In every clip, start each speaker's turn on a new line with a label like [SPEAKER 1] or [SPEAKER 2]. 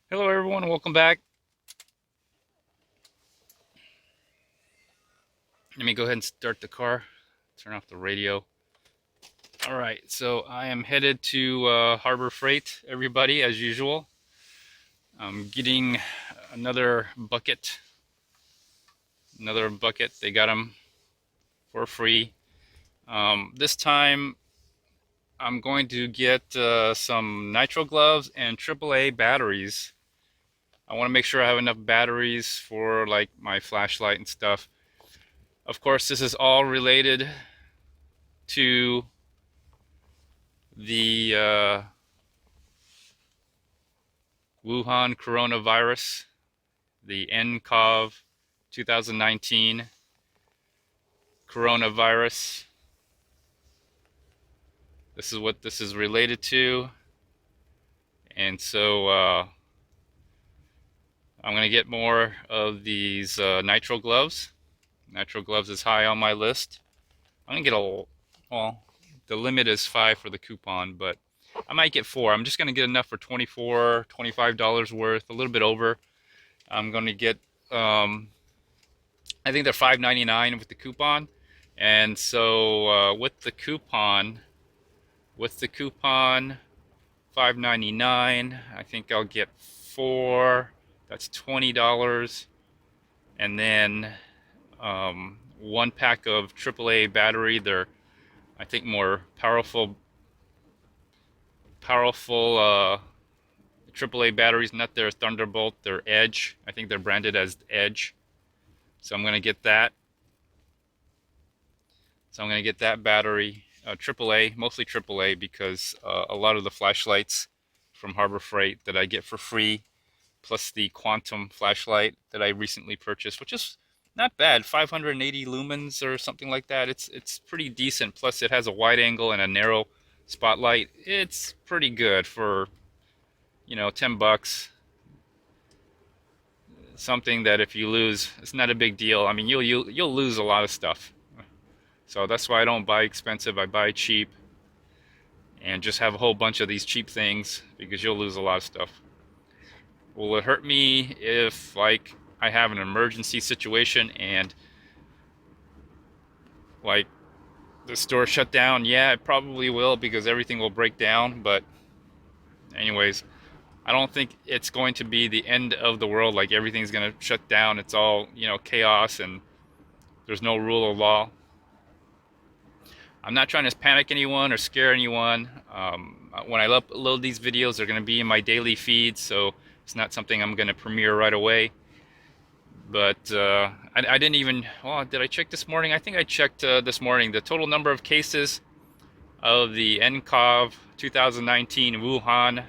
[SPEAKER 1] Hello, everyone. Welcome back. Let me go ahead and start the car. Turn off the radio. All right. So I am headed to Harbor Freight, everybody, as usual. I'm getting another bucket. Another bucket. They got them for free. This time I'm going to get some nitrile gloves and AAA batteries. I want to make sure I have enough batteries for like my flashlight and stuff. Of course, this is all related to the Wuhan coronavirus, the nCoV 2019 coronavirus. This is what this is related to. And so I'm going to get more of these nitrile gloves. Nitrile gloves is high on my list. I'm going to get well, the limit is 5 for the coupon, but I might get 4. I'm just going to get enough for $24, $25 worth, a little bit over. I'm going to get, I think they're $5.99 with the coupon. And so with the coupon, $5.99, I think I'll get 4. That's $20. And then 1 pack of AAA battery. They're, I think, more powerful AAA batteries, not their Thunderbolt, their Edge. I think they're branded as Edge. So I'm going to get that. So I'm going to get that battery, AAA, mostly AAA, because a lot of the flashlights from Harbor Freight that I get for free, plus the Quantum flashlight that I recently purchased, which is not bad, 580 lumens or something like that. It's pretty decent. Plus it has a wide angle and a narrow spotlight. It's pretty good for, $10. Something that if you lose, it's not a big deal. I mean, you'll lose a lot of stuff. So that's why I don't buy expensive. I buy cheap and just have a whole bunch of these cheap things because you'll lose a lot of stuff. Will it hurt me if, like, I have an emergency situation and, like, the store shut down? Yeah, it probably will because everything will break down. But anyways, I don't think it's going to be the end of the world. Like, everything's going to shut down. It's all, chaos and there's no rule of law. I'm not trying to panic anyone or scare anyone. When I upload these videos, they're going to be in my daily feed, so it's not something I'm going to premiere right away. But I didn't even, well, did I check this morning? I think I checked this morning. The total number of cases of the nCoV 2019 Wuhan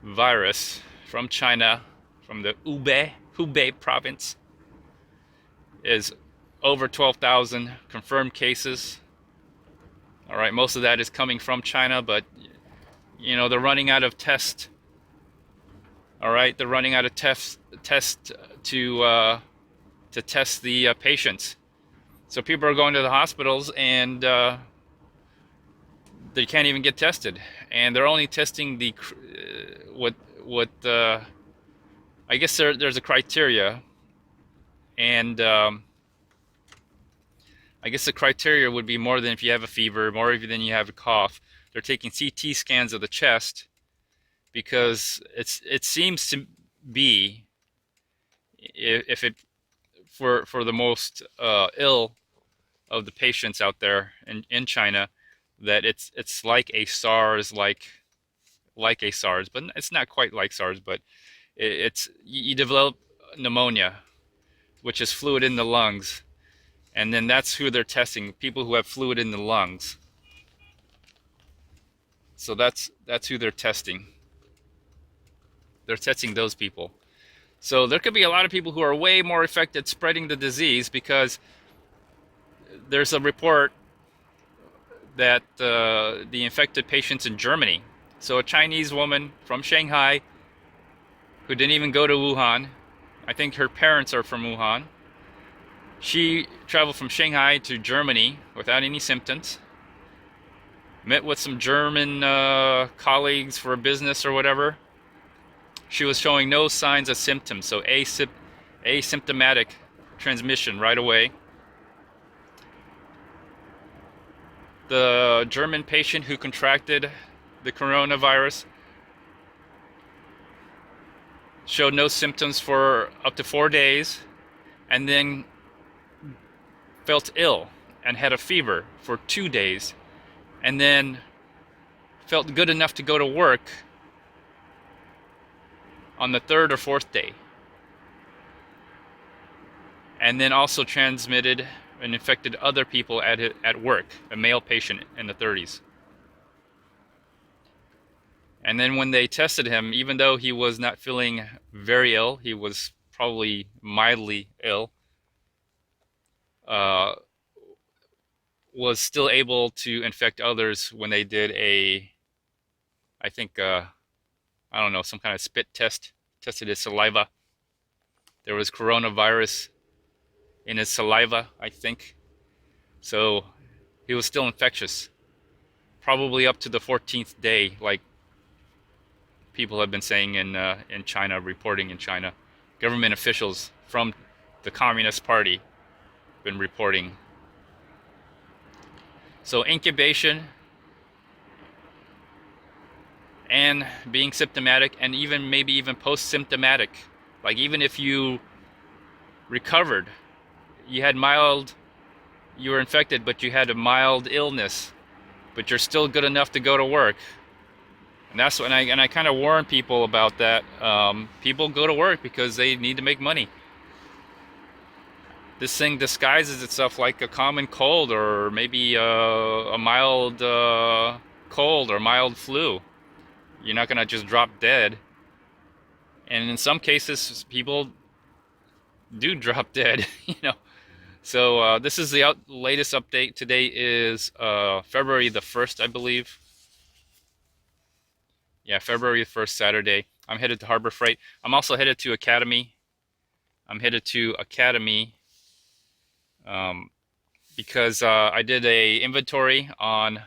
[SPEAKER 1] virus from China, from the Hubei province, is over 12,000 confirmed cases. All right, most of that is coming from China, but they're running out of tests. All right, they're running out of tests to test the patients. So people are going to the hospitals and they can't even get tested, and they're only testing the what I guess there's a criteria, and I guess the criteria would be more than if you have a fever, more than you have a cough. They're taking CT scans of the chest because it seems to be, if it for the most ill of the patients out there in China, that it's like a SARS, like a SARS, but it's not quite like SARS. But it's you develop pneumonia, which is fluid in the lungs. And then that's who they're testing, people who have fluid in the lungs. So that's who they're testing. They're testing those people. So there could be a lot of people who are way more affected spreading the disease, because there's a report that the infected patients in Germany. So a Chinese woman from Shanghai who didn't even go to Wuhan. I think her parents are from Wuhan. She traveled from Shanghai to Germany without any symptoms, met with some German colleagues for a business or whatever, She was showing no signs of symptoms, so asymptomatic transmission right away. The German patient who contracted the coronavirus showed no symptoms for up to 4 days, and then felt ill and had a fever for 2 days, and then felt good enough to go to work on the 3rd or 4th day, and then also transmitted and infected other people at work, a male patient in the 30s. And then when they tested him, even though he was not feeling very ill, he was probably mildly ill, was still able to infect others when they did I think, I don't know, some kind of spit test, tested his saliva. There was coronavirus in his saliva, I think. So he was still infectious, probably up to the 14th day, like people have been saying in China, reporting in China. Government officials from the Communist Party have been reporting. So incubation and being symptomatic, and even maybe even post-symptomatic, like even if you recovered, you were infected, but you had a mild illness, but you're still good enough to go to work. And that's when I kind of warn people about that. People go to work because they need to make money. This thing disguises itself like a common cold, or maybe a mild cold or mild flu. You're not gonna just drop dead. And in some cases, people do drop dead, you know. So this is the latest update. Today is February the 1st, I believe. Yeah, February 1st, Saturday. I'm headed to Harbor Freight. I'm also headed to Academy. I'm headed to Academy because I did a inventory on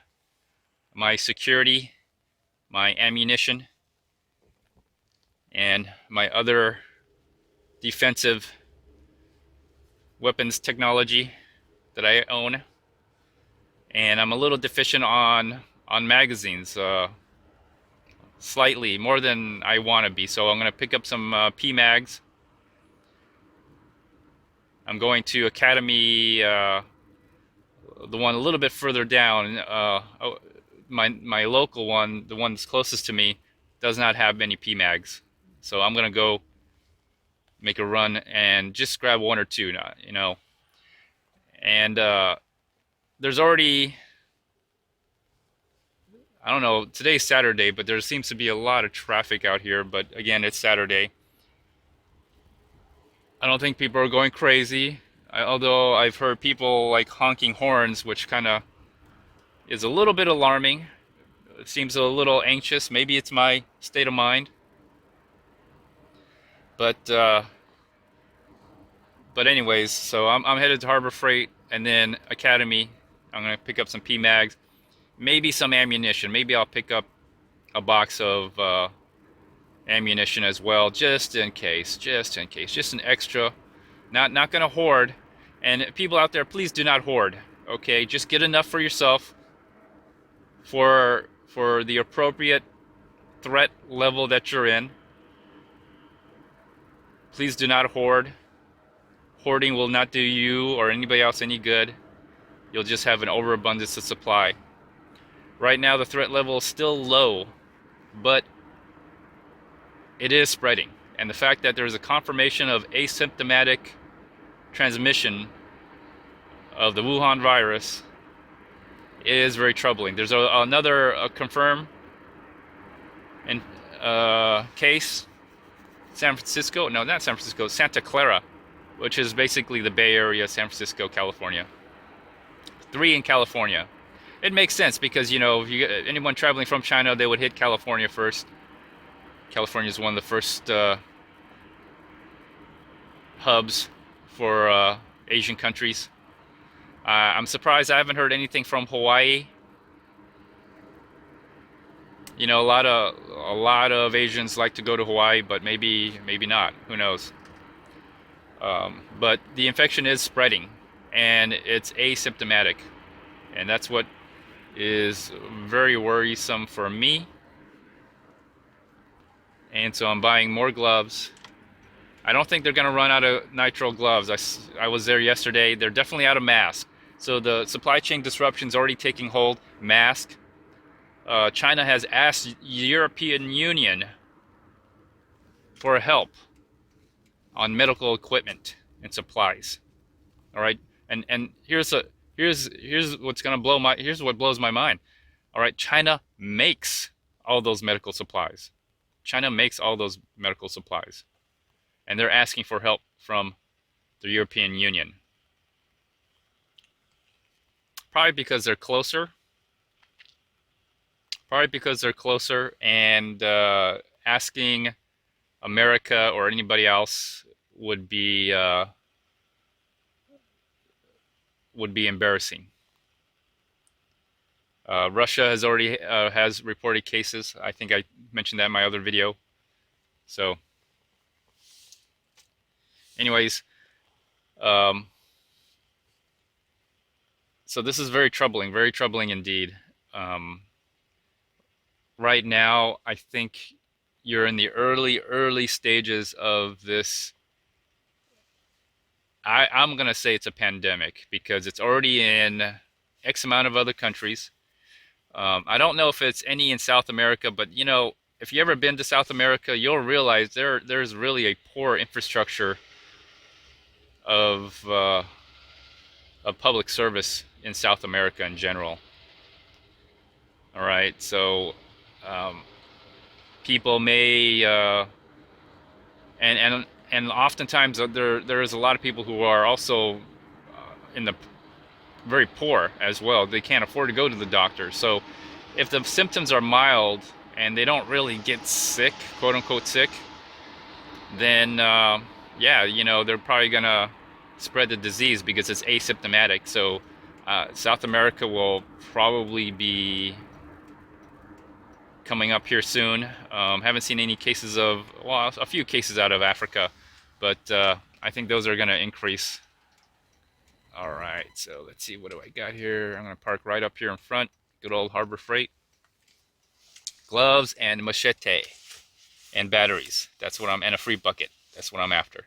[SPEAKER 1] my security, my ammunition, and my other defensive weapons technology that I own. And I'm a little deficient on magazines. Slightly more than I want to be, so I'm going to pick up some PMags. I'm going to Academy, the one a little bit further down. My local one, the one that's closest to me, does not have many PMags, so I'm going to go make a run and just grab one or two, you know. And there's already, I don't know, today's Saturday, but there seems to be a lot of traffic out here. But again, it's Saturday. I don't think people are going crazy, although I've heard people like honking horns, which kind of is a little bit alarming. It seems a little anxious. Maybe it's my state of mind. But anyways, so I'm headed to Harbor Freight and then Academy. I'm going to pick up some PMags. Maybe some ammunition. Maybe I'll pick up a box of ammunition as well, just in case. Just an extra. Not gonna hoard. And people out there, please do not hoard. Okay, just get enough for yourself for the appropriate threat level that you're in. Please do not hoard. Hoarding will not do you or anybody else any good. You'll just have an overabundance of supply. Right now, the threat level is still low, but it is spreading. And the fact that there's a confirmation of asymptomatic transmission of the Wuhan virus is very troubling. There's another confirmed case, San Francisco. No, not San Francisco, Santa Clara, which is basically the Bay Area, San Francisco, California. 3 in California. It makes sense because, you know, if you get anyone traveling from China, they would hit California first. California is one of the first hubs for Asian countries. I'm surprised I haven't heard anything from Hawaii. You know, a lot of Asians like to go to Hawaii, but maybe not. Who knows? But the infection is spreading, and it's asymptomatic, and that's what is very worrisome for me. And so I'm buying more gloves. I don't think they're going to run out of nitrile gloves. I was there yesterday. They're definitely out of masks. So the supply chain disruption is already taking hold. Mask. China has asked European Union for help on medical equipment and supplies. All right, and here's what's gonna blow my here's what blows my mind. All right, China makes all those medical supplies. China makes all those medical supplies, and they're asking for help from the European Union. Probably because they're closer. Probably because they're closer, and asking America or anybody else would be embarrassing. Russia has already has reported cases. I think I mentioned that in my other video. So, anyways, um, so this is very troubling indeed. Right now, I think you're in the early stages of this. I'm gonna say it's a pandemic because it's already in X amount of other countries. I don't know if it's any in South America, but you know, if you ever been to South America, you'll realize there's really a poor infrastructure of uh, of public service in South America in general. All right, so um, people may and oftentimes there is a lot of people who are also in the very poor as well. They can't afford to go to the doctor. So if the symptoms are mild and they don't really get sick, quote unquote sick, then yeah, you know, they're probably gonna spread the disease because it's asymptomatic. So South America will probably be coming up here soon. Haven't seen any cases of, well, a few cases out of Africa, but I think those are gonna increase. All right, so let's see, what do I got here? I'm gonna park right up here in front. Good old Harbor Freight. Gloves and machete and batteries. And a free bucket. That's what I'm after.